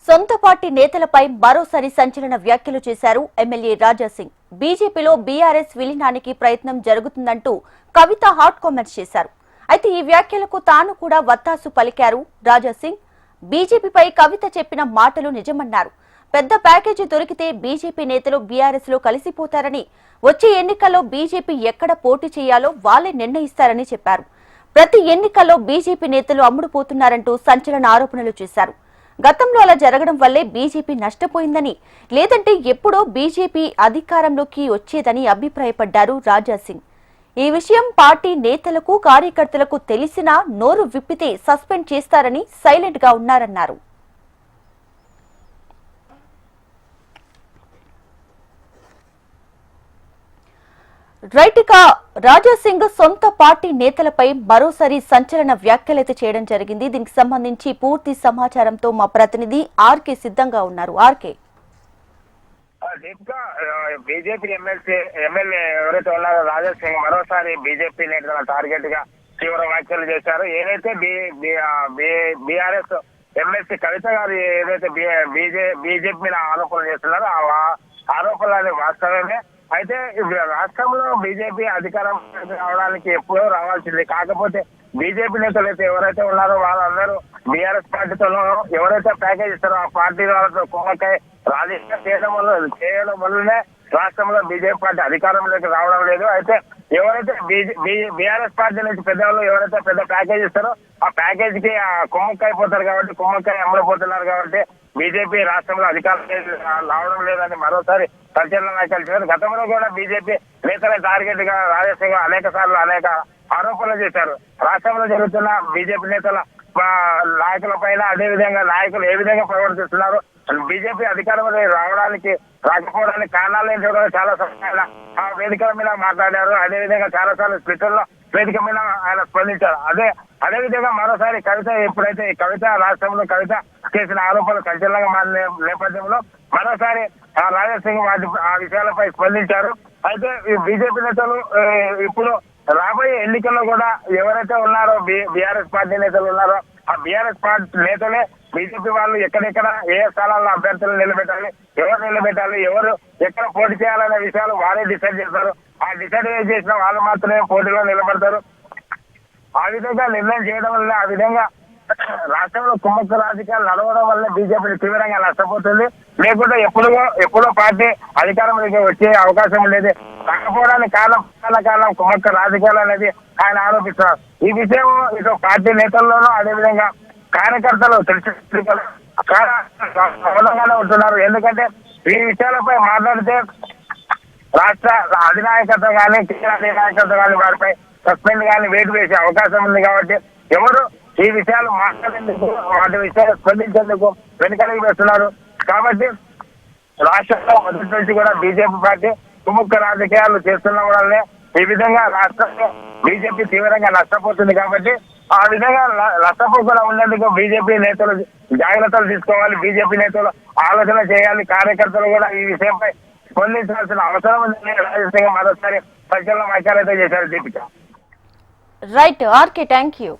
సొంత పార్టీ నేతలపై మరోసారి సంచలన వ్యాఖ్యలు చేశారు ఎమ్మెల్యే రాజాసింగ్. బీజేపీలో బీఆర్ఎస్ విలీనానికి ప్రయత్నం జరుగుతుందంటూ కవిత హాట్ కామెంట్స్ చేశారు. అయితే ఈ వ్యాఖ్యలకు తాను కూడా వత్తాసు పలికారు రాజాసింగ్. బీజేపీపై కవిత చెప్పిన మాటలు నిజమన్నారు. పెద్ద ప్యాకేజీ దొరికితే బీజేపీ నేతలు బీఆర్ఎస్ లో కలిసిపోతారని, వచ్చే ఎన్నికల్లో బీజేపీ ఎక్కడ పోటీ చేయాలో వాళ్లే నిర్ణయిస్తారని చెప్పారు. ప్రతి ఎన్నికల్లో బీజేపీ నేతలు అమ్ముడుపోతున్నారంటూ సంచలన ఆరోపణలు చేశారు. గతంలో అలా జరగడం వల్లే బీజేపీ నష్టపోయిందని, లేదంటే ఎప్పుడో బీజేపీ అధికారంలోకి వచ్చేదని అభిప్రాయపడ్డారు రాజాసింగ్. ఈ విషయం పార్టీ నేతలకు కార్యకర్తలకు తెలిసినా నోరు విప్పితే సస్పెండ్ చేస్తారని సైలెంట్ గా ఉన్నారన్నారు. రైట్, ఇక రాజాసింగ్ సొంత పార్టీ నేతలపై మరోసారి సంచలన వ్యాఖ్యలైతే చేయడం జరిగింది. దీనికి సంబంధించి పూర్తి సమాచారంతో మా ప్రతినిధి ఆర్కే సిద్ధంగా ఉన్నారు. ఆర్కే, బీజేపీ ఎమ్మెల్యే ఎవరైతే ఉన్నారో రాజాసింగ్ మరోసారి బీజేపీ నేతల టార్గెట్ గా తీవ్ర వ్యాఖ్యలు చేశారు. ఏదైతే బీఆర్ఎస్ ఎమ్మెల్సీ కవిత గారు ఏదైతే బీజేపీ మీద ఆరోపణలు చేస్తున్నారో ఆ ఆరోపణలు వాస్తవమే. అయితే రాష్ట్రంలో బీజేపీ అధికారం రావడానికి ఎప్పుడో రావాల్సింది. కాకపోతే బీజేపీ నేతలు అయితే ఎవరైతే ఉన్నారో వాళ్ళందరూ బీఆర్ఎస్ పార్టీతో ఎవరైతే ప్యాకేజ్ ఇస్తారో ఆ పార్టీ వాళ్ళతో కుమ్మకాయ రాజకీయం చేయడం వల్లనే రాష్ట్రంలో బీజేపీ పార్టీ అధికారంలోకి రావడం లేదు. అయితే ఎవరైతే బీఆర్ఎస్ పార్టీ నుంచి పెద్దవాళ్ళు ఎవరైతే పెద్ద ప్యాకేజ్ ఇస్తారో ఆ ప్యాకేజ్ కి కుమ్మక్కైపోతారు కాబట్టి, కుమ్మక్కాయ అమలుపోతున్నారు కాబట్టి బీజేపీ రాష్ట్రంలో అధికారం రావడం లేదని మరోసారి సంచలన వ్యాఖ్యలు చేశారు. గతంలో కూడా బీజేపీ నేతల టార్గెట్ గా రాజశేఖర్ అనేక సార్లు అనేక ఆరోపణలు చేశారు. రాష్ట్రంలో జరుగుతున్న బీజేపీ నేతల నాయకుల పైన, అదేవిధంగా నాయకులు ఏ విధంగా ప్రవర్తిస్తున్నారు, బీజేపీ అధికారంలో రాకపోవడానికి కారణాలు ఏంటో కూడా చాలా సమయాల ఆ వేదికల మీద మాట్లాడారు. అదేవిధంగా చాలా సార్లు ట్విట్టర్ లో వేదిక మీద ఆయన స్పందించారు. అదేవిధంగా మరోసారి కవిత ఎప్పుడైతే కవిత రాష్ట్రంలో కవిత చేసిన ఆరోపణలు సంచలనంగా మారిన నేపథ్యంలో మరోసారి రాజాసింగ్ ఆ విషయాలపై స్పందించారు. అయితే ఈ బీజేపీ నేతలు ఇప్పుడు రాబోయే ఎన్నికల్లో కూడా ఎవరైతే ఉన్నారో బీఆర్ఎస్ పార్టీ నేతలు ఉన్నారో ఆ బీఆర్ఎస్ పార్టీ నేతలే బీజేపీ వాళ్ళు ఎక్కడెక్కడ ఏ స్థలాల్లో అభ్యర్థులు నిలబెట్టాలి, ఎవరు ఎక్కడ పోటీ చేయాలనే విషయాలు వారే డిసైడ్ చేస్తారు. ఆ డిసైడ్ చేసిన వాళ్ళు మాత్రమే పోటీలో నిలబడతారు. ఆ విధంగా నిర్ణయం చేయడం వల్ల ఆ విధంగా రాష్ట్రంలో కుమ్మక్క రాజకీయాలు నడవడం వల్ల బీజేపీ తీవ్రంగా నష్టపోతుంది. లేకుంటే ఎప్పుడో పార్టీ అధికారంలోకి వచ్చే అవకాశం ఉండేది. కాకపోవడానికి కారణం కుమ్మక్క రాజకీయాలు అనేది ఆయన ఆరోపిస్తున్నారు. ఈ విషయం ఇటు పార్టీ నేతల్లోనూ అదేవిధంగా కార్యకర్తలు సౌలంగానే ఉంటున్నారు. ఎందుకంటే ఈ విషయాలపై మాట్లాడితే రాష్ట్ర అధినాయకత్వం కానీ, కేంద్ర అధినాయకత్వం కానీ వారిపై సస్పెండ్ కానీ వేటు వేసే అవకాశం ఉంది. కాబట్టి ఎవరు ఈ విషయాలు మాట్లాడేందుకు, వాటి విషయాలు స్పందించేందుకు వెనుకలిగి వేస్తున్నారు. కాబట్టి రాష్ట్రంలో మొదటి నుంచి కూడా బీజేపీ పార్టీ కుముక్క రాజకీయాలు చేస్తున్న వల్లనే ఈ విధంగా రాష్ట్రంలో బీజేపీ తీవ్రంగా నష్టపోతుంది. కాబట్టి ఆ విధంగా నష్టపోకుండా ఉండేందుకు బీజేపీ నేతలు జాగ్రత్తలు తీసుకోవాలి. బీజేపీ నేతలు ఆలోచన చేయాలి. కార్యకర్తలు కూడా ఈ విషయంపై స్పందించాల్సిన అవసరం ఉందని రాజకీయంగా మరోసారి సంచలన వ్యాఖ్యలు అయితే చేశారు. Deepika. Right RK, thank you.